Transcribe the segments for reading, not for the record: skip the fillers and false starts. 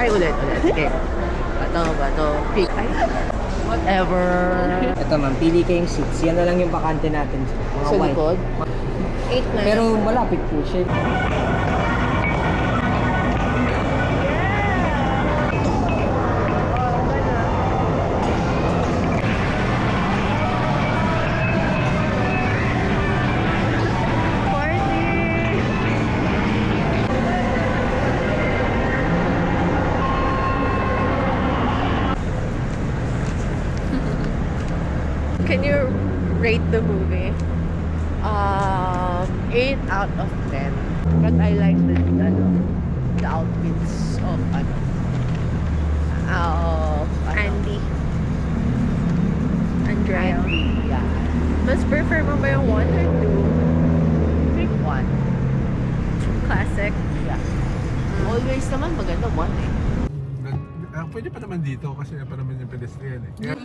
Ay, ulit. Okay. Bato. Pick. Ay. Whatever. Ito ma'am, pili kayong seats. Yan na lang yung bakante natin. Mga Sa white. likod? 8 na. Pero malapit po siya. Can you rate the movie? 8 out of 10. But I like the outfits of Andy. Andrea. Andy. Yeah. Mas prefer mo ba yung 1 or 2? Pick one. Classic. Yeah. Always naman maganda one eh. Pwede pa naman dito kasi pa naman yung pedestrian eh. Kaya,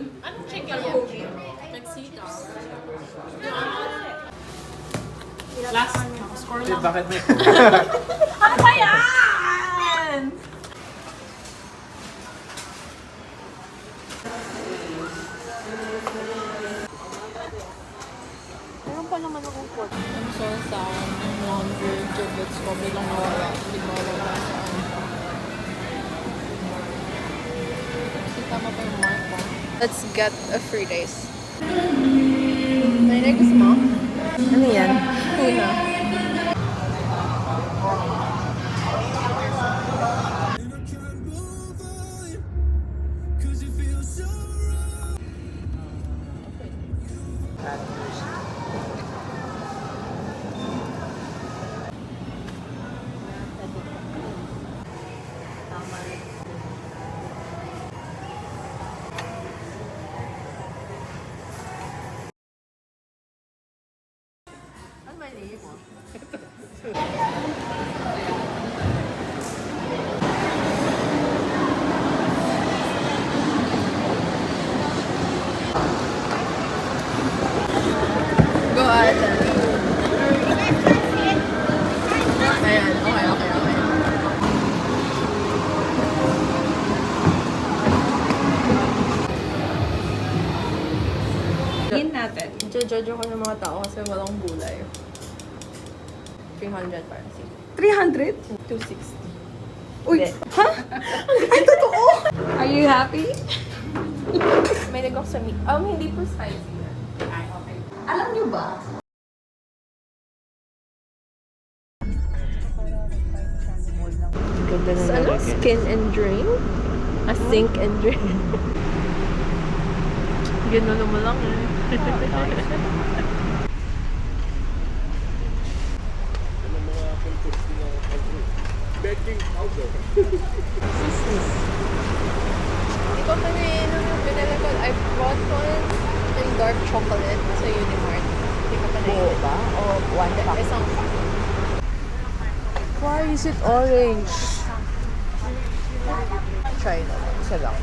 bakit may... Ano ba yan? Meron pa naman akong court. I'm so sad. Yung laundry giblets ko bilang nawala. Hindi ko alam na saan. Kasi tama pa yung mark ko. Let's get a free days. May next mo? Ano yan? Tuna. Ano ba niyo mo? Go ahead. Ayan, okay. Tingin natin. Judge ako ng mga tao kasi walang gulay. 300 para si 300? 260. Uy! Ha? Ay, totoo! Are you happy? May nag sa meat. Hindi po spicy. Ay, okay. Alam niyo ba? Ganda na Ano? Skin and drain? Sink and drain. Gano'n mo lang eh. Hindi ko paninom yung pinala ko. I brought one in dark chocolate sa Unimart. Hindi ko Buo paninom. ba? O one pack? Isang Why is it orange? Try na lang. Isa lang.